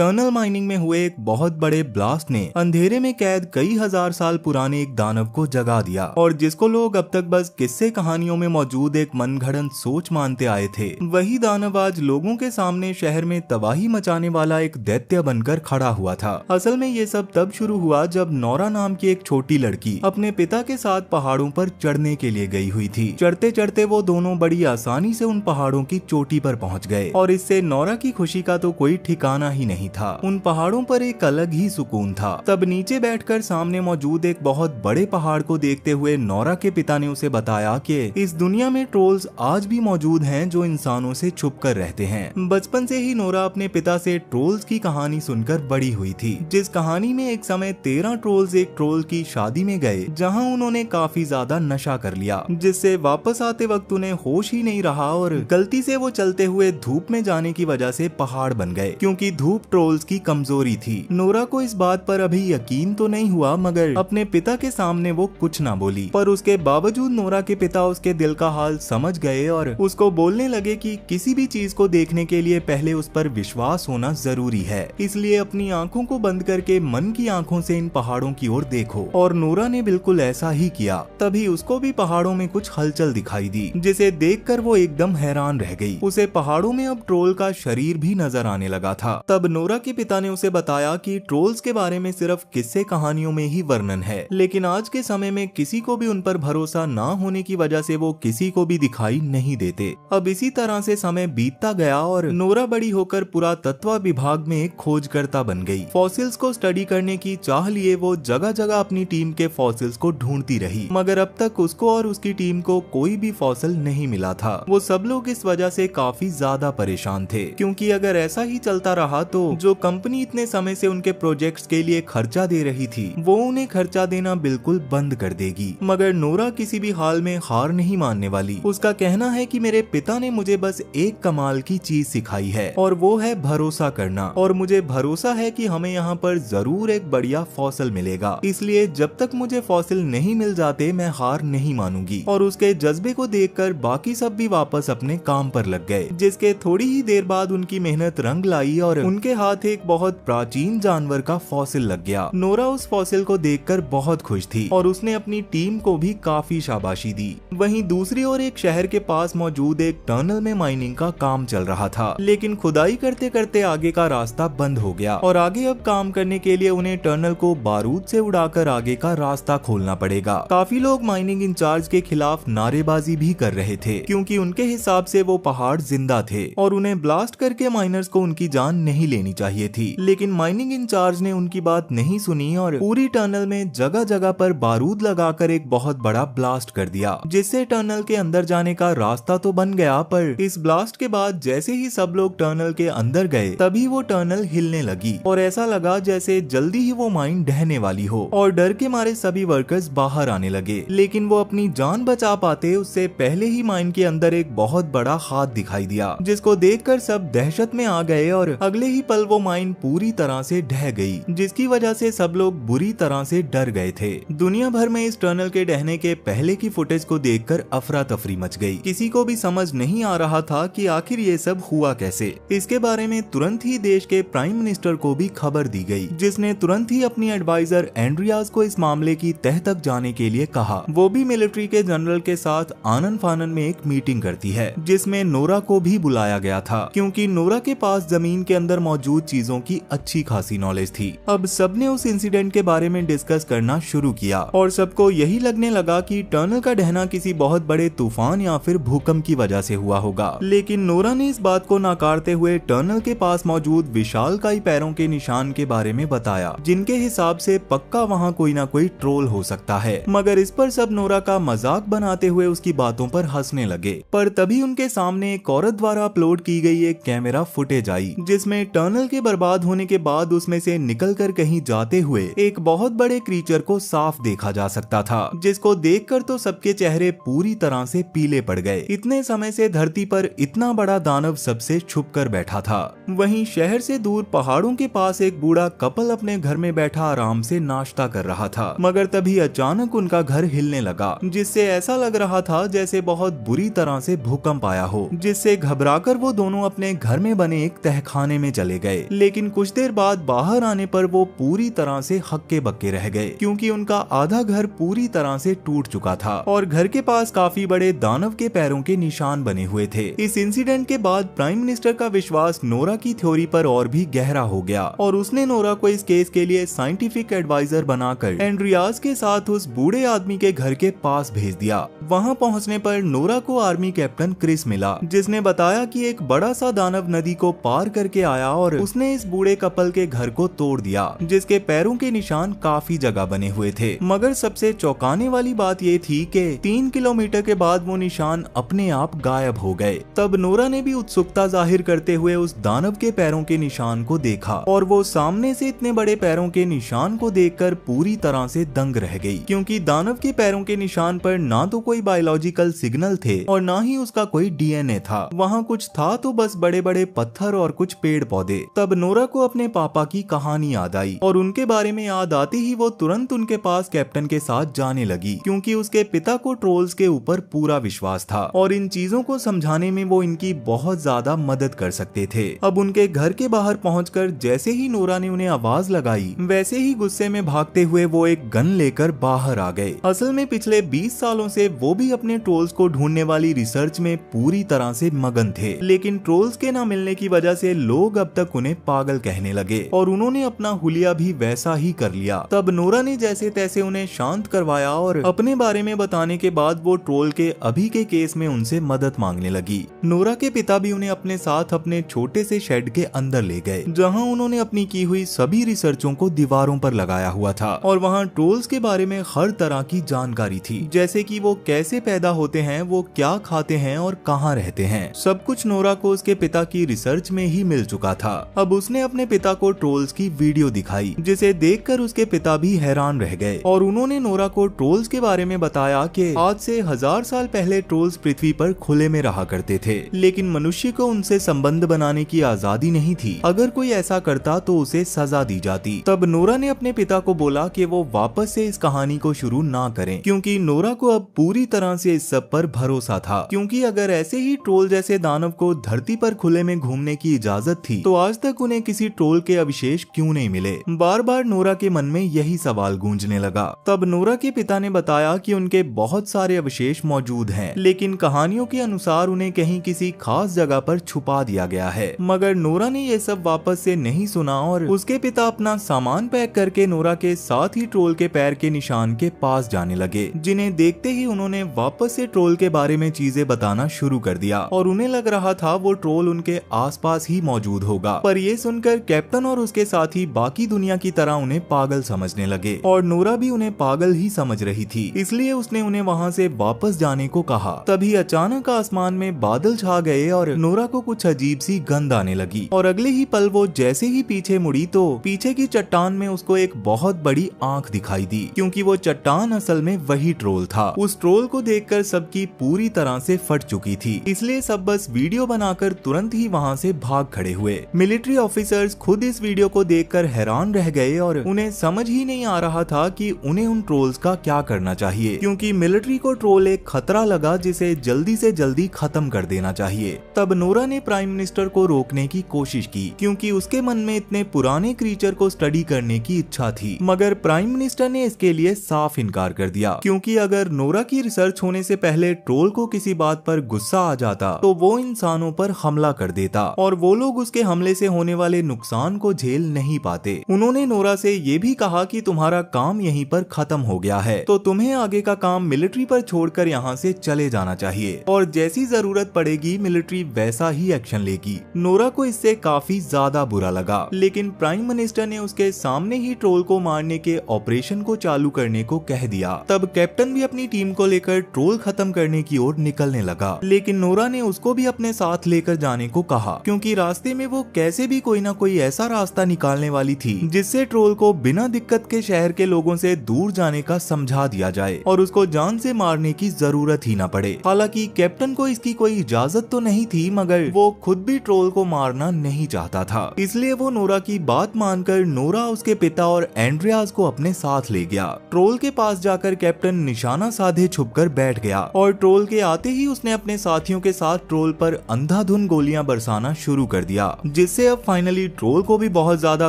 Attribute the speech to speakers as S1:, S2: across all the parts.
S1: Tunnel mining में हुए एक बहुत बड़े ब्लास्ट ने अंधेरे में कैद कई हजार साल पुराने एक दानव को जगा दिया, और जिसको लोग अब तक बस किस्से कहानियों में मौजूद एक मनगढ़ंत सोच मानते आए थे, वही दानव आज लोगों के सामने शहर में तबाही मचाने वाला एक दैत्य बनकर खड़ा हुआ था। असल में ये सब तब शुरू हुआ जब नोरा नाम की एक छोटी लड़की अपने पिता के साथ पहाड़ों पर चढ़ने के लिए गई हुई थी। चढ़ते चढ़ते वो दोनों बड़ी आसानी से उन पहाड़ों की चोटी पर पहुंच गए, और इससे नोरा की खुशी का तो कोई ठिकाना ही नहीं था। उन पहाड़ों पर एक अलग ही सुकून था। तब नीचे बैठकर सामने मौजूद एक बहुत बड़े पहाड़ को देखते हुए नोरा के पिता ने उसे बताया कि इस दुनिया में ट्रोल्स आज भी मौजूद हैं जो इंसानों से छुप कर रहते हैं। बचपन से ही नोरा अपने पिता से ट्रोल्स की कहानी सुनकर बड़ी हुई थी, जिस कहानी में एक समय 13 ट्रोल्स एक ट्रोल की शादी में गए, जहां उन्होंने काफी ज्यादा नशा कर लिया, जिससे वापस आते वक्त उन्हें होश ही नहीं रहा और गलती से वो चलते हुए धूप में जाने की वजह से पहाड़ बन गए, क्योंकि धूप ट्रोल्स की कमजोरी थी। नोरा को इस बात पर अभी यकीन तो नहीं हुआ, मगर अपने पिता के सामने वो कुछ ना बोली। पर उसके बावजूद नोरा के पिता उसके दिल का हाल समझ गए और उसको बोलने लगे कि किसी भी चीज को देखने के लिए पहले उस पर विश्वास होना जरूरी है, इसलिए अपनी आंखों को बंद करके मन की आंखों से इन पहाड़ों की ओर देखो। और नोरा ने बिल्कुल ऐसा ही किया। तभी उसको भी पहाड़ों में कुछ हलचल दिखाई दी, जिसे देखकर वो एकदम हैरान रह गई। उसे पहाड़ों में अब ट्रोल का शरीर भी नजर आने लगा था। तब नोरा के पिता ने उसे बताया कि ट्रोल्स के बारे में सिर्फ किस्से कहानियों में ही वर्णन है, लेकिन आज के समय में किसी को भी उन पर भरोसा ना होने की वजह से वो किसी को भी दिखाई नहीं देते। अब इसी तरह से समय बीतता गया और नोरा बड़ी होकर पुरातत्व विभाग में एक खोजकर्ता बन गई। फॉसिल्स को स्टडी करने की चाह लिए वो जगह जगह अपनी टीम के फॉसिल्स को ढूंढती रही, मगर अब तक उसको और उसकी टीम को कोई भी फॉसिल नहीं मिला था। वो सब लोग इस वजह से काफी ज्यादा परेशान थे, क्योंकि अगर ऐसा ही चलता रहा तो जो कंपनी इतने समय से उनके प्रोजेक्ट्स के लिए खर्चा दे रही थी, वो उन्हें खर्चा देना बिल्कुल बंद कर देगी। मगर नोरा किसी भी हाल में हार नहीं मानने वाली। उसका कहना है कि मेरे पिता ने मुझे बस एक कमाल की चीज सिखाई है, और वो है भरोसा करना, और मुझे भरोसा है कि हमें यहाँ पर जरूर एक बढ़िया फॉसिल मिलेगा, इसलिए जब तक मुझे फॉसिल नहीं मिल जाते मैं हार नहीं मानूंगी। और उसके जज्बे को देखकर बाकी सब भी वापस अपने काम पर लग गए, जिसके थोड़ी ही देर बाद उनकी मेहनत रंग लाई और उनके हाथ एक बहुत प्राचीन जानवर का फॉसिल लग गया। नोरा उस फॉसिल को देखकर बहुत खुश थी और उसने अपनी टीम को भी काफी शाबाशी दी। वहीं दूसरी ओर एक शहर के पास मौजूद एक टनल में माइनिंग का काम चल रहा था, लेकिन खुदाई करते करते आगे का रास्ता बंद हो गया, और आगे अब काम करने के लिए उन्हें टनल को बारूद से उड़ाकर आगे का रास्ता खोलना पड़ेगा। काफी लोग माइनिंग इंचार्ज के खिलाफ नारेबाजी भी कर रहे थे, क्योंकि उनके हिसाब से वो पहाड़ जिंदा थे और उन्हें ब्लास्ट करके माइनर्स को उनकी जान नहीं लेनी चाहिए थी। लेकिन माइनिंग इंचार्ज ने उनकी बात नहीं सुनी और पूरी टनल में जगह जगह पर बारूद लगाकर एक बहुत बड़ा ब्लास्ट कर दिया, जिससे टनल के अंदर जाने का रास्ता तो बन गया, पर इस ब्लास्ट के बाद जैसे ही सब लोग टनल के अंदर गए तभी वो टनल हिलने लगी, और ऐसा लगा जैसे जल्दी ही वो माइन ढहने वाली हो, और डर के मारे सभी वर्कर्स बाहर आने लगे। लेकिन वो अपनी जान बचा पाते उससे पहले ही माइन के अंदर एक बहुत बड़ा हाथ दिखाई दिया, जिसको देखकर सब दहशत में आ गए, और अगले ही पल वो माइन पूरी तरह से ढह गई, जिसकी वजह से सब लोग बुरी तरह से डर गए थे। दुनिया भर में इस टनल के ढहने के पहले की फुटेज को देखकर अफरा तफरी मच गई। किसी को भी समझ नहीं आ रहा था कि आखिर ये सब हुआ कैसे। इसके बारे में तुरंत ही देश के प्राइम मिनिस्टर को भी खबर दी गई, जिसने तुरंत ही अपनी एडवाइजर एंड्रियास को इस मामले की तह तक जाने के लिए कहा। वो भी मिलिट्री के जनरल के साथ आनन फानन में एक मीटिंग करती है, जिसमें नोरा को भी बुलाया गया था, क्योंकि नोरा के पास जमीन के अंदर मौजूद चीजों की अच्छी खासी नॉलेज थी। अब सबने उस इंसिडेंट के बारे में डिस्कस करना शुरू किया, और सबको यही लगने लगा कि टनल का ढहना किसी बहुत बड़े तूफान या फिर भूकंप की वजह से हुआ होगा। लेकिन नोरा ने इस बात को नकारते हुए टनल के पास मौजूद विशालकाय पैरों के निशान के बारे में बताया, जिनके हिसाब से पक्का वहाँ कोई ना कोई ट्रोल हो सकता है। मगर इस पर सब नोरा का मजाक बनाते हुए उसकी बातों पर हंसने लगे। पर तभी उनके सामने एक औरत द्वारा अपलोड की गई एक कैमरा फुटेज आई, जिसमें टनल के बर्बाद होने के बाद उसमें से निकलकर कहीं जाते हुए एक बहुत बड़े क्रीचर को साफ देखा जा सकता था, जिसको देखकर तो सबके चेहरे पूरी तरह से पीले पड़ गए। इतने समय से धरती पर इतना बड़ा दानव सबसे छुप कर बैठा था। वहीं शहर से दूर पहाड़ों के पास एक बूढ़ा कपल अपने घर में बैठा आराम से नाश्ता कर रहा था, मगर तभी अचानक उनका घर हिलने लगा, जिससे ऐसा लग रहा था जैसे बहुत बुरी तरह से भूकंप आया हो, जिससे घबराकर वो दोनों अपने घर में बने एक तहखाने में चले गए। गए, लेकिन कुछ देर बाद बाहर आने पर वो पूरी तरह से हक्के बक्के रह गए क्योंकि उनका आधा घर पूरी तरह से टूट चुका था और घर के पास काफी बड़े दानव के पैरों के निशान बने हुए थे। इस इंसिडेंट के बाद प्राइम मिनिस्टर का विश्वास नोरा की थ्योरी पर और भी गहरा हो गया और उसने नोरा को इस केस के लिए साइंटिफिक एडवाइजर बनाकर एंड्रियास के साथ उस बूढ़े आदमी के घर के पास भेज दिया। वहां पहुंचने पर नोरा को आर्मी कैप्टन क्रिस मिला, जिसने बताया कि एक बड़ा सा दानव नदी को पार करके आया और उसने इस बूढ़े कपल के घर को तोड़ दिया, जिसके पैरों के निशान काफी जगह बने हुए थे। मगर सबसे चौंकाने वाली बात ये थी कि 3 किलोमीटर के बाद वो निशान अपने आप गायब हो गए। तब नोरा ने भी उत्सुकता जाहिर करते हुए उस दानव के पैरों के निशान को देखा और वो सामने से इतने बड़े पैरों के निशान को देखकर पूरी तरह से दंग रह गई, क्योंकि दानव के पैरों के निशान पर ना तो कोई बायोलॉजिकल सिग्नल थे और ना ही उसका कोई डीएनए था। वहाँ कुछ था तो बस बड़े बड़े पत्थर और कुछ पेड़ पौधे। तब नोरा को अपने पापा की कहानी याद आई और उनके बारे में याद आते ही वो तुरंत उनके पास कैप्टन के साथ जाने लगी, क्योंकि उसके पिता को ट्रोल्स के ऊपर पूरा विश्वास था और इन चीजों को समझाने में वो इनकी बहुत ज्यादा मदद कर सकते थे। अब उनके घर के बाहर पहुंचकर जैसे ही नोरा ने उन्हें आवाज लगाई, वैसे ही गुस्से में भागते हुए वो एक गन लेकर बाहर आ गए। असल में पिछले 20 सालों से वो भी अपने ट्रोल्स को ढूंढने वाली रिसर्च में पूरी तरह से मगन थे, लेकिन ट्रोल्स के न मिलने की वजह से लोग अब तक उन्हें पागल कहने लगे और उन्होंने अपना हुलिया भी वैसा ही कर लिया। तब नोरा ने जैसे तैसे उन्हें शांत करवाया और अपने बारे में बताने के बाद वो ट्रोल के अभी के केस में उनसे मदद मांगने लगी। नोरा के पिता भी उन्हें अपने साथ अपने छोटे से शेड के अंदर ले गए, जहां उन्होंने अपनी की हुई सभी रिसर्चों को दीवारों पर लगाया हुआ था और वहां ट्रोल्स के बारे में हर तरह की जानकारी थी, जैसे कि वो कैसे पैदा होते हैं, वो क्या खाते हैं और कहाँ रहते हैं। सब कुछ नोरा को उसके पिता की रिसर्च में ही मिल चुका था। अब उसने अपने पिता को ट्रोल्स की वीडियो दिखाई, जिसे देखकर उसके पिता भी हैरान रह गए और उन्होंने नोरा को ट्रोल्स के बारे में बताया कि आज से 1000 साल पहले ट्रोल्स पृथ्वी पर खुले में रहा करते थे, लेकिन मनुष्य को उनसे संबंध बनाने की आजादी नहीं थी। अगर कोई ऐसा करता तो उसे सजा दी जाती। तब नोरा ने अपने पिता को बोला कि वो वापस से इस कहानी को शुरू ना करें, क्योंकि नोरा को अब पूरी तरह से इस सब पर भरोसा था, क्योंकि अगर ऐसे ही ट्रोल जैसे दानव को धरती पर खुले में घूमने की इजाजत थी तो आज तक उन्हें किसी ट्रोल के अवशेष क्यों नहीं मिले। बार बार नोरा के मन में यही सवाल गूंजने लगा। तब नोरा के पिता ने बताया कि उनके बहुत सारे अवशेष मौजूद हैं, लेकिन कहानियों के अनुसार उन्हें कहीं किसी खास जगह पर छुपा दिया गया है। मगर नोरा ने ये सब वापस से नहीं सुना और उसके पिता अपना सामान पैक करके नोरा के साथ ही ट्रोल के पैर के निशान के पास जाने लगे, जिन्हें देखते ही उन्होंने वापस से ट्रोल के बारे में चीजें बताना शुरू कर दिया और उन्हें लग रहा था वो ट्रोल उनके आसपास ही मौजूद होगा। पर ये सुनकर कैप्टन और उसके साथी बाकी दुनिया की तरह उन्हें पागल समझने लगे और नोरा भी उन्हें पागल ही समझ रही थी, इसलिए उसने उन्हें वहाँ से वापस जाने को कहा। तभी अचानक आसमान में बादल छा गए और नोरा को कुछ अजीब सी गंध आने लगी और अगले ही पल वो जैसे ही पीछे मुड़ी तो पीछे की चट्टान में उसको एक बहुत बड़ी आंख दिखाई दी, क्योंकि वो चट्टान असल में वही ट्रोल था। उस ट्रोल को देखकर सबकी पूरी तरह से फट चुकी थी, इसलिए सब बस वीडियो बनाकर तुरंत ही वहाँ से भाग खड़े हुए। मिलिट्री ऑफिसर्स खुद इस वीडियो को देखकर हैरान रह गए और उन्हें समझ ही नहीं आ रहा था कि उन्हें उन ट्रोल्स का क्या करना चाहिए, क्योंकि मिलिट्री को ट्रोल एक खतरा लगा जिसे जल्दी से जल्दी खत्म कर देना चाहिए। तब नोरा ने प्राइम मिनिस्टर को रोकने की कोशिश की, क्योंकि उसके मन में इतने पुराने क्रीचर को स्टडी करने की इच्छा थी, मगर प्राइम मिनिस्टर ने इसके लिए साफ इनकार कर दिया, क्योंकि अगर नोरा की रिसर्च होने से पहले ट्रोल को किसी बात पर गुस्सा आ जाता तो वो इंसानों पर हमला कर देता और वो लोग उसके हमले से होने वाले नुकसान को झेल नहीं पाते। उन्होंने नोरा से ये भी कहा कि तुम्हारा काम यहीं पर खत्म हो गया है, तो तुम्हें आगे का काम मिलिट्री पर छोड़कर यहाँ से चले जाना चाहिए और जैसी जरूरत पड़ेगी मिलिट्री वैसा ही एक्शन लेगी। नोरा को इससे काफी ज्यादा बुरा लगा, लेकिन प्राइम मिनिस्टर ने उसके सामने ही ट्रोल को मारने के ऑपरेशन को चालू करने को कह दिया। तब कैप्टन भी अपनी टीम को लेकर ट्रोल खत्म करने की ओर निकलने लगा, लेकिन नोरा ने उसको भी अपने साथ लेकर जाने को कहा, क्योंकि रास्ते में वो कैसे भी कोई ना कोई ऐसा रास्ता निकालने वाली थी जिससे ट्रोल को बिना दिक्कत के शहर के लोगों से दूर जाने का समझा दिया जाए और उसको जान से मारने की जरूरत ही ना पड़े। हालांकि कैप्टन को इसकी कोई इजाजत तो नहीं थी, मगर वो खुद भी ट्रोल को मारना नहीं चाहता था, इसलिए वो नोरा की बात मानकर नोरा, उसके पिता और एंड्रियास को अपने साथ ले गया। ट्रोल के पास जाकर कैप्टन निशाना साधे छुपकर बैठ गया और ट्रोल के आते ही उसने अपने साथियों के साथ ट्रोल पर अंधाधुंध गोलियां बरसाना शुरू कर दिया, जिस जिससे अब फाइनली ट्रोल को भी बहुत ज्यादा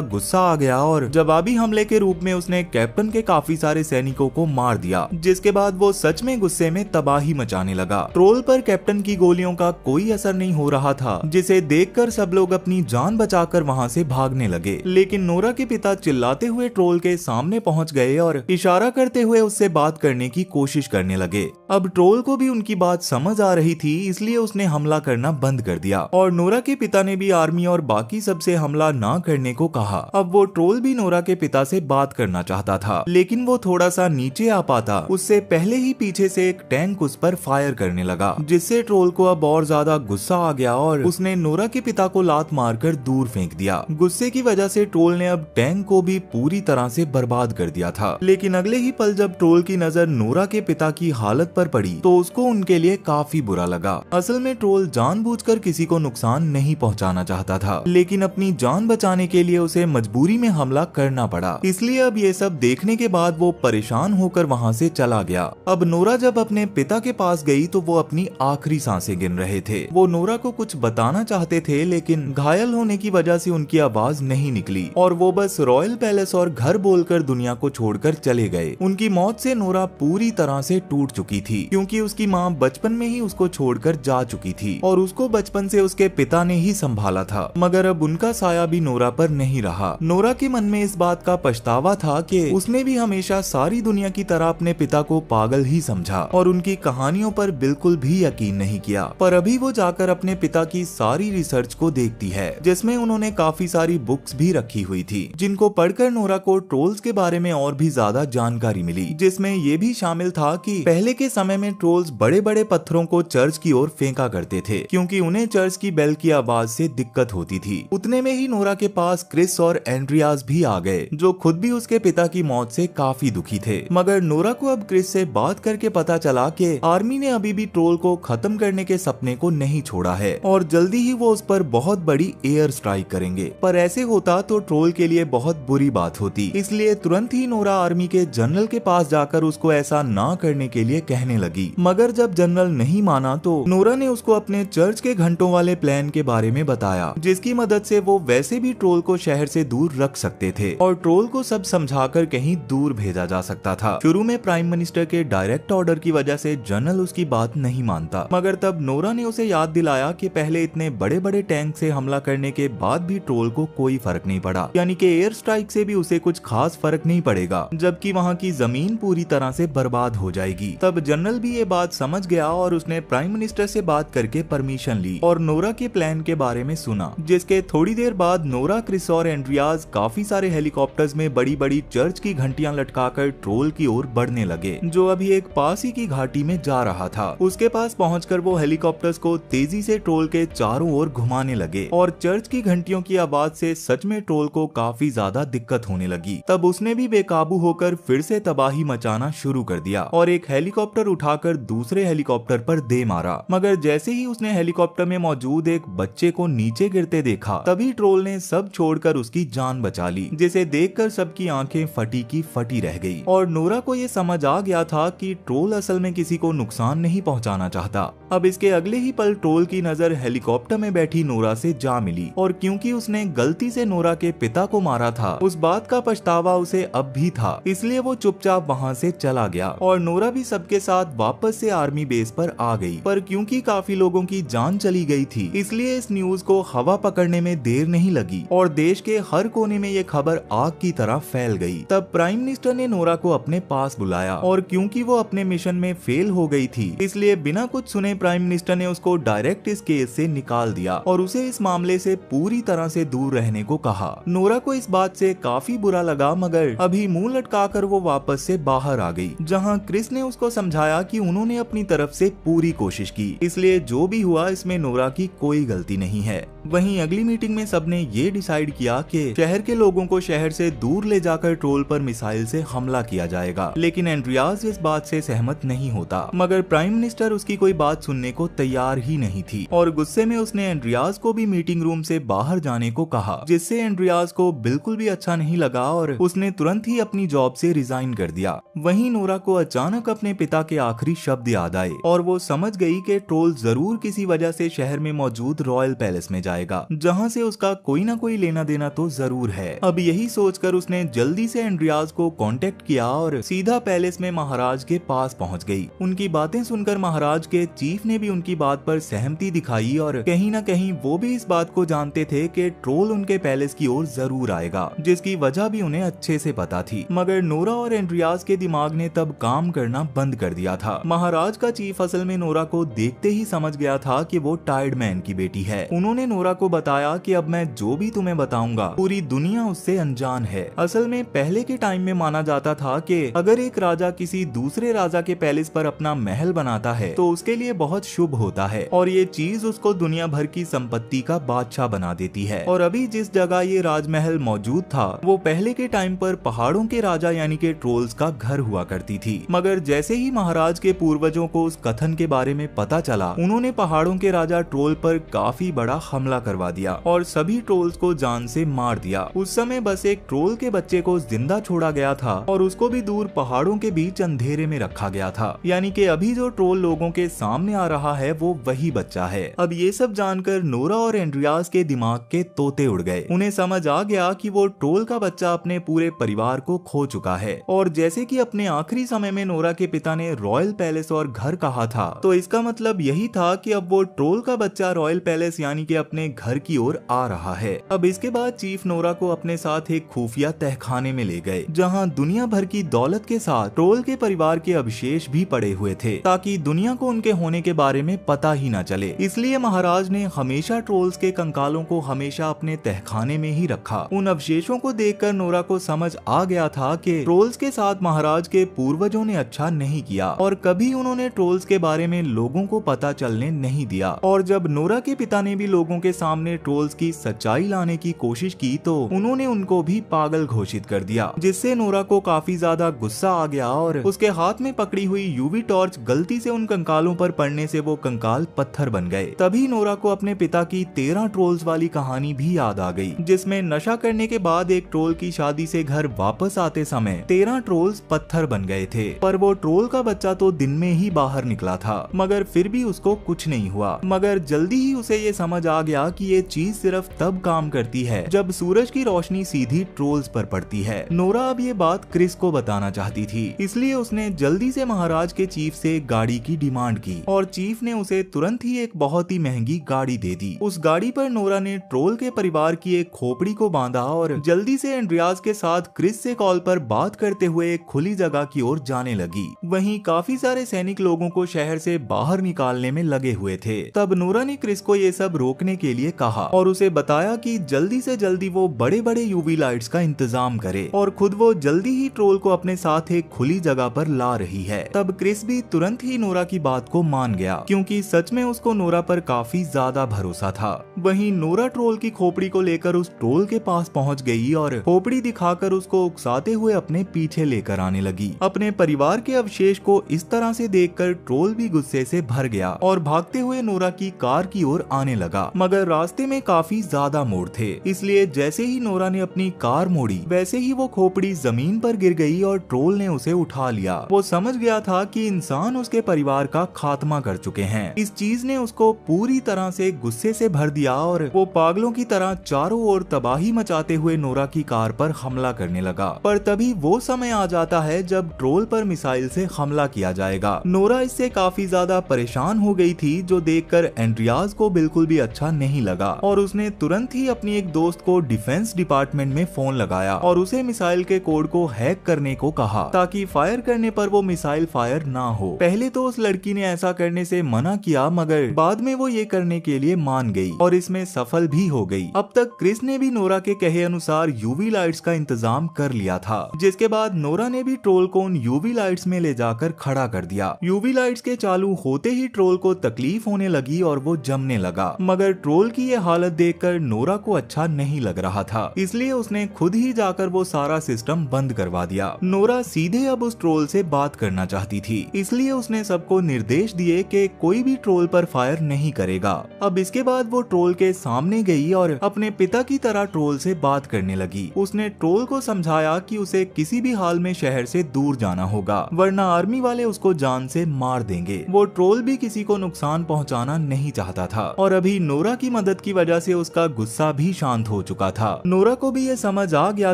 S1: गुस्सा आ गया और जवाबी हमले के रूप में उसने कैप्टन के काफी सारे सैनिकों को मार दिया, जिसके बाद वो सच में गुस्से में तबाही मचाने लगा। ट्रोल पर कैप्टन की गोलियों का कोई असर नहीं हो रहा था, जिसे देखकर सब लोग अपनी जान बचाकर वहां से भागने लगे। लेकिन नोरा के पिता चिल्लाते हुए ट्रोल के सामने पहुंच गए और इशारा करते हुए उससे बात करने की कोशिश करने लगे। अब ट्रोल को भी उनकी बात समझ आ रही थी, इसलिए उसने हमला करना बंद कर दिया और नोरा के पिता ने भी आर्मी और बाकी सबसे हमला ना करने को कहा। अब वो ट्रोल भी नोरा के पिता से बात करना चाहता था, लेकिन वो थोड़ा सा नीचे आ पाता उससे पहले ही पीछे से एक टैंक उस पर फायर करने लगा, जिससे ट्रोल को अब और ज्यादा गुस्सा आ गया और उसने नोरा के पिता को लात मारकर दूर फेंक दिया। गुस्से की वजह से ट्रोल ने अब टैंक को भी पूरी तरह से बर्बाद कर दिया था। लेकिन अगले ही पल जब ट्रोल की नजर नोरा के पिता की हालत पर पड़ी तो उसको उनके लिए काफी बुरा लगा। असल में ट्रोल जानबूझकर किसी को नुकसान नहीं पहुंचाना चाहता था, लेकिन अपनी जान बचाने के लिए उसे मजबूरी में हमला करना पड़ा। इसलिए अब ये सब देखने के बाद वो परेशान होकर वहां से चला गया। अब नोरा जब अपने पिता के पास गई तो वो अपनी आखिरी सांसें गिन रहे थे। वो नोरा को कुछ बताना चाहते थे, लेकिन घायल होने की वजह से उनकी आवाज नहीं निकली और वो बस रॉयल पैलेस और घर बोलकर दुनिया को छोड़कर चले गए। उनकी मौत से नोरा पूरी तरह से टूट चुकी थी, क्योंकि उसकी माँ बचपन में ही उसको छोड़कर जा चुकी थी और उसको बचपन से उसके पिता ने ही संभाला था। मगर अब उनका साया भी नोरा पर नहीं रहा। नोरा के मन में इस बात का पछतावा था कि उसने भी हमेशा सारी दुनिया की तरह अपने पिता को पागल ही समझा और उनकी कहानियों पर बिल्कुल भी यकीन नहीं किया। पर अभी वो जाकर अपने पिता की सारी रिसर्च को देखती है, जिसमें उन्होंने काफी सारी बुक्स भी रखी हुई थी, जिनको पढ़कर नोरा को ट्रोल्स के बारे में और भी ज्यादा जानकारी मिली, जिसमें ये भी शामिल था कि पहले के समय में ट्रोल्स बड़े बड़े पत्थरों को चर्च की ओर फेंका करते थे, क्योंकि उन्हें चर्च की बेल की आवाज से दिक्कत होती थी। उतने में ही नोरा के पास क्रिस और एंड्रियास भी आ गए, जो खुद भी उसके पिता की मौत से काफी दुखी थे। मगर नोरा को अब क्रिस से बात करके पता चला कि आर्मी ने अभी भी ट्रोल को खत्म करने के सपने को नहीं छोड़ा है और जल्दी ही वो उस पर बहुत बड़ी एयर स्ट्राइक करेंगे। पर ऐसे होता तो ट्रोल के लिए बहुत बुरी बात होती, इसलिए तुरंत ही नोरा आर्मी के जनरल के पास जाकर उसको ऐसा ना करने के लिए कहने लगी। मगर जब जनरल नहीं माना तो नोरा ने उसको अपने चर्च के घंटों वाले प्लान के बारे में बताया, जिसकी मदद से वो वैसे भी ट्रोल को शहर से दूर रख सकते थे और ट्रोल को सब समझाकर कहीं दूर भेजा जा सकता था। शुरू में प्राइम मिनिस्टर के डायरेक्ट ऑर्डर की वजह से जनरल उसकी बात नहीं मानता, मगर तब नोरा ने उसे याद दिलाया कि पहले इतने बड़े बड़े टैंक से हमला करने के बाद भी ट्रोल को कोई फर्क नहीं पड़ा, यानी कि एयर स्ट्राइक से भी उसे कुछ खास फर्क नहीं पड़ेगा, जबकि वहाँ की जमीन पूरी तरह से बर्बाद हो जाएगी। तब जनरल भी ये बात समझ गया और उसने प्राइम मिनिस्टर से बात करके परमिशन ली और नोरा के प्लान के बारे में सुना, जिसके थोड़ी देर बाद नोरा, क्रिस और एंड्रियास काफी सारे हेलीकॉप्टर्स में बड़ी बड़ी चर्च की घंटियां लटकाकर ट्रोल की ओर बढ़ने लगे, जो अभी एक पास ही की घाटी में जा रहा था। उसके पास पहुंचकर वो हेलीकॉप्टर्स को तेजी से ट्रोल के चारों ओर घुमाने लगे और चर्च की घंटियों की आवाज से सच में ट्रोल को काफी ज्यादा दिक्कत होने लगी। तब उसने भी बेकाबू होकर फिर से तबाही मचाना शुरू कर दिया और एक हेलीकॉप्टर उठाकर दूसरे हेलीकॉप्टर पर दे मारा। मगर जैसे ही उसने हेलीकॉप्टर में मौजूद एक बच्चे को नीचे गिरते देखा, तभी ट्रोल ने सब छोड़कर उसकी जान बचा ली, जिसे देखकर सबकी आंखें फटी की फटी रह गई। और नोरा को ये समझ आ गया था कि ट्रोल असल में किसी को नुकसान नहीं पहुंचाना चाहता। अब इसके अगले ही पल ट्रोल की नजर हेलीकॉप्टर में बैठी नोरा से जा मिली और क्योंकि उसने गलती से नोरा के पिता को मारा था, उस बात का पछतावा उसे अब भी था, इसलिए वो चुपचाप वहाँ से चला गया और नोरा भी सबके साथ वापस से आर्मी बेस पर आ गई। पर क्योंकि काफी लोगों की जान चली गई थी, इसलिए इस न्यूज को हवा पकड़ने में देर नहीं लगी और देश के हर कोने में ये खबर आग की तरह फैल गई। तब प्राइम मिनिस्टर ने नोरा को अपने पास बुलाया और क्योंकि वो अपने मिशन में फेल हो गई थी, इसलिए बिना कुछ सुने प्राइम मिनिस्टर ने उसको डायरेक्ट इस केस से निकाल दिया और उसे इस मामले से पूरी तरह से दूर रहने को कहा। नोरा को इस बात से काफी बुरा लगा, मगर अभी मुंह लटकाकर वो वापस से बाहर आ गई, जहां क्रिस ने उसको समझाया कि उन्होंने अपनी तरफ से पूरी कोशिश की, इसलिए जो भी हुआ इसमें नोरा की कोई गलती नहीं है। वहीं अगली मीटिंग में सबने ये डिसाइड किया कि शहर के लोगों को शहर से दूर ले जाकर ट्रोल पर मिसाइल से हमला किया जाएगा, लेकिन एंड्रियास इस बात से सहमत नहीं होता। मगर प्राइम मिनिस्टर उसकी कोई बात सुनने को तैयार ही नहीं थी और गुस्से में उसने एंड्रियास को भी मीटिंग रूम से बाहर जाने को कहा, जिससे एंड्रियास को बिल्कुल भी अच्छा नहीं लगा और उसने तुरंत ही अपनी जॉब से रिजाइन कर दिया। वहीं नोरा को अचानक अपने पिता के आखिरी शब्द याद आए और वो समझ गई कि ट्रोल जरूर किसी वजह से शहर में मौजूद रॉयल पैलेस में जाएगा जहाँ से उसका कोई ना कोई लेना देना तो जरूर है। अब यही सोचकर उसने जल्दी से एंड्रियास को कांटेक्ट किया और सीधा पैलेस में महाराज के पास पहुंच गई। उनकी बातें सुनकर महाराज के चीफ ने भी उनकी बात पर सहमति दिखाई और कहीं ना कहीं वो भी इस बात को जानते थे कि ट्रोल उनके पैलेस की ओर जरूर आएगा, जिसकी वजह भी उन्हें अच्छे से पता थी। मगर नोरा और एंड्रियास के दिमाग ने तब काम करना बंद कर दिया था। महाराज का चीफ असल में नोरा को देखते ही समझ गया था कि वो टायर्ड मैन की बेटी है। उन्होंने नोरा को बताया कि अब मैं जो भी तुम्हें बताऊंगा पूरी दुनिया उससे अनजान है। असल में पहले के टाइम में माना जाता था कि अगर एक राजा किसी दूसरे राजा के पैलेस पर अपना महल बनाता है तो उसके लिए बहुत शुभ होता है और ये चीज उसको दुनिया भर की संपत्ति का बादशाह बना देती है। और अभी जिस जगह ये राजमहल मौजूद था वो पहले के टाइम पर पहाड़ों के राजा यानी कि ट्रोल्स का घर हुआ करती थी। मगर जैसे ही महाराज के पूर्वजों को उस कथन के बारे में पता चला, उन्होंने पहाड़ों के राजा ट्रोल पर काफी बड़ा हमला करवा दिया और सभी ट्रोल्स को जान से मार दिया। उस समय बस एक ट्रोल के बच्चे को जिंदा छोड़ा गया था और उसको भी दूर पहाड़ों के बीच अंधेरे में रखा गया था। यानी कि अभी जो ट्रोल लोगों के सामने आ रहा है वो वही बच्चा है। अब ये सब जानकर नोरा और एंड्रियास के दिमाग के तोते उड़ गए। उन्हें समझ आ गया कि वो ट्रोल का बच्चा अपने पूरे परिवार को खो चुका है। और जैसे कि अपने आखिरी समय में नोरा के पिता ने रॉयल पैलेस और घर कहा था, तो इसका मतलब यही था कि अब वो ट्रोल का बच्चा रॉयल पैलेस यानी कि अपने घर की ओर आ रहा है। अब इसके बाद चीफ नोरा को अपने साथ एक खुफिया तहखाने में ले गए जहां दुनिया भर की दौलत के साथ ट्रोल के परिवार के अवशेष भी पड़े हुए थे, ताकि दुनिया को उनके होने के बारे में पता ही न चले। इसलिए महाराज ने हमेशा ट्रोल्स के कंकालों को हमेशा अपने तहखाने में ही रखा। उन अवशेषों को देखकर नोरा को समझ आ गया था कि ट्रोल्स के साथ महाराज के पूर्वजों ने अच्छा नहीं किया और कभी उन्होंने ट्रोल्स के बारे में लोगों को पता चलने नहीं दिया। और जब नोरा के पिता ने भी लोगों के सामने ट्रोल्स की सच्चाई लाने की कोशिश की तो उन्होंने उनको भी पागल घोषित कर दिया, जिससे नोरा को काफी ज्यादा गुस्सा आ गया और उसके हाथ में पकड़ी हुई यूवी टॉर्च गलती से उन कंकालों पर पड़ने से वो कंकाल पत्थर बन गए। तभी नोरा को अपने पिता की 13 ट्रोल्स वाली कहानी भी याद आ गई, जिसमें नशा करने के बाद एक ट्रोल की शादी से घर वापस आते समय 13 ट्रोल्स पत्थर बन गए थे। पर वो ट्रोल का बच्चा तो दिन में ही बाहर निकला था, मगर फिर भी उसको कुछ नहीं हुआ। मगर जल्दी ही उसे ये समझ आ गया कि ये चीज सिर्फ तब काम करती है जब सूरज की रोशनी सीधी ट्रोल्स पर पड़ती है। नोरा अब ये बात क्रिस को बताना चाहती थी, इसलिए उसने जल्दी से महाराज के चीफ से गाड़ी की डिमांड की और चीफ ने उसे तुरंत ही एक बहुत ही महंगी गाड़ी दे दी। उस गाड़ी पर नोरा ने ट्रोल के परिवार की एक खोपड़ी को बांधा और जल्दी से एंड्रियास के साथ क्रिस से कॉल पर बात करते हुए एक खुली जगह की ओर जाने लगी। वहीं काफी सारे सैनिक लोगों को शहर से बाहर निकालने में लगे हुए थे। तब नोरा ने क्रिस को ये सब रोकने के लिए कहा और उसे बताया कि जल्दी से जल्दी वो बड़े बड़े यूवी लाइट्स का इंतजाम करे और खुद वो जल्दी ही ट्रोल को अपने साथ एक खुली जगह पर ला रही है। तब क्रिस भी तुरंत ही नोरा की बात को मान गया, क्योंकि सच में उसको नोरा पर काफी ज्यादा भरोसा था। वहीं नोरा ट्रोल की खोपड़ी को लेकर उस ट्रोल के पास पहुंच गई और खोपड़ी दिखाकर उसको उकसाते हुए अपने पीछे लेकर आने लगी। अपने परिवार के अवशेष को इस तरह से देखकर ट्रोल भी गुस्से से भर गया और भागते हुए नोरा की कार की ओर आने लगा। मगर रास्ते में काफी ज्यादा मोड़ थे, इसलिए जैसे ही नोरा ने अपनी कार मोड़ी वैसे ही वो खोपड़ी जमीन पर गिर गई और ट्रोल ने उसे उठा लिया। वो समझ गया था कि इंसान उसके परिवार का खात्मा कर चुके हैं। इस चीज ने उसको पूरी तरह से गुस्से से भर दिया और वो पागलों की तरह चारों ओर तबाही मचाते हुए नोरा की कार पर हमला करने लगा। पर तभी वो समय आ जाता है जब ट्रोल पर मिसाइल से हमला किया जाएगा। नोरा इससे काफी ज्यादा परेशान हो गई थी, जो देखकर एंड्रियास को बिल्कुल भी अच्छा नहीं लगा और उसने तुरंत ही अपनी एक दोस्त को डिफेंस डिपार्टमेंट में फोन लगाया और उसे मिसाइल के कोड को हैक करने को कहा, ताकि फायर करने पर वो मिसाइल फायर ना हो। पहले तो उस लड़की ने ऐसा करने से मना किया, मगर बाद में वो ये करने के लिए मान गई और इसमें सफल भी हो गई। अब तक क्रिस ने भी नोरा के कहे अनुसार यूवी लाइट्स का इंतजाम कर लिया था, जिसके बाद नोरा ने भी ट्रोल को उन यूवी लाइट्स में ले जाकर खड़ा कर दिया। यूवी लाइट्स के चालू होते ही ट्रोल को तकलीफ होने लगी और वो जमने लगा। मगर ट्रोल की ये हालत देखकर नोरा को अच्छा नहीं लग रहा था, इसलिए उसने खुद ही जाकर वो सारा सिस्टम बंद करवा दिया। नोरा सीधे अब उस ट्रोल से बात करना चाहती थी, इसलिए उसने सबको निर्देश दिए कि कोई भी ट्रोल पर फायर नहीं करेगा। अब इसके बाद वो ट्रोल के सामने गई और अपने पिता की तरह ट्रोल से बात करने लगी। उसने ट्रोल को समझाया कि उसे किसी भी हाल में शहर से दूर जाना होगा, वरना आर्मी वाले उसको जान से मार देंगे। वो ट्रोल भी किसी को नुकसान पहुंचाना नहीं चाहता था और अभी नोरा की मदद की वजह से उसका गुस्सा भी शांत हो चुका था। नोरा को भी ये समझ आ गया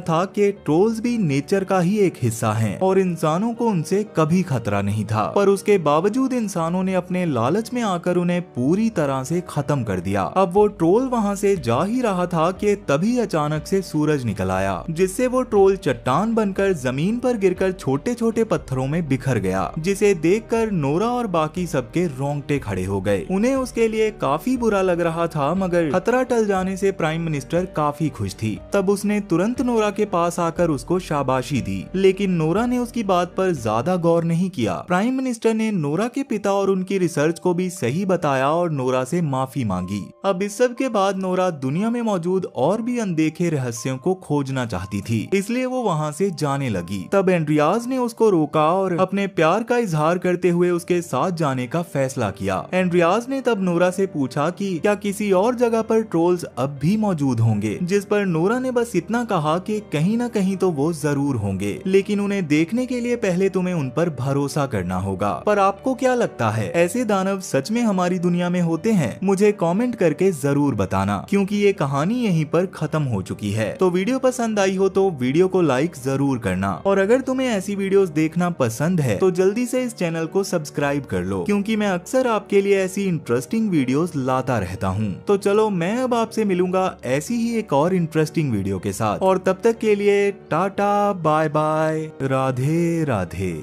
S1: था कि ट्रोल्स भी नेचर का ही एक हिस्सा हैं और इंसानों को उनसे कभी खतरा नहीं था, पर उसके बावजूद इंसानों ने अपने लालच में आकर उन्हें पूरी तरह से खत्म कर दिया। अब वो ट्रोल वहाँ से जा ही रहा था कि तभी अचानक से सूरज निकल आया, जिससे वो ट्रोल चट्टान बनकर जमीन पर गिरकर छोटे छोटे पत्थरों में बिखर गया, जिसे देखकर नोरा और बाकी सबके रोंगटे खड़े हो गए। उन्हें उसके लिए काफी बुरा लग रहा था, मगर खतरा टल जाने से प्राइम मिनिस्टर काफी खुश थी। तब उसने तुरंत नोरा के पास आकर उसको शाबाशी दी, लेकिन नोरा ने उसकी बात पर ज्यादा गौर नहीं किया। प्राइम मिनिस्टर ने नोरा के पिता और उनकी रिसर्च को भी सही बताया और नोरा से माफी मांगी। अब इस सब के बाद नोरा दुनिया में मौजूद और भी अनदेखे रहस्यों को खोजना चाहती थी, इसलिए वो वहाँ से जाने लगी। तब एंड्रियाज ने उसको रोका और अपने प्यार का इजहार करते हुए उसके साथ जाने का फैसला किया। एंड्रियाज ने तब नोरा से पूछा कि क्या किसी और जगह पर ट्रोल्स अब भी मौजूद होंगे, जिस पर नोरा ने बस इतना कहा कि कहीं ना कहीं तो वो जरूर होंगे, लेकिन उन्हें देखने के लिए पहले तुम्हें उन पर भरोसा करना होगा। पर आपको क्या लगता है, ऐसे दानव सच में हमारी दुनिया में होते हैं? मुझे कमेंट करके जरूर बताना, क्योंकि ये कहानी यहीं पर खत्म हो चुकी है। तो वीडियो पसंद आई हो तो वीडियो को लाइक जरूर करना, और अगर तुम्हें ऐसी वीडियोस देखना पसंद है तो जल्दी से इस चैनल को सब्सक्राइब कर लो, क्योंकि मैं अक्सर आपके लिए ऐसी इंटरेस्टिंग वीडियोस लाता रहता हूँ। तो चलो, मैं अब आपसे मिलूंगा ऐसी ही एक और इंटरेस्टिंग वीडियो के साथ, और तब तक के लिए tata bye bye, Radhe Radhe.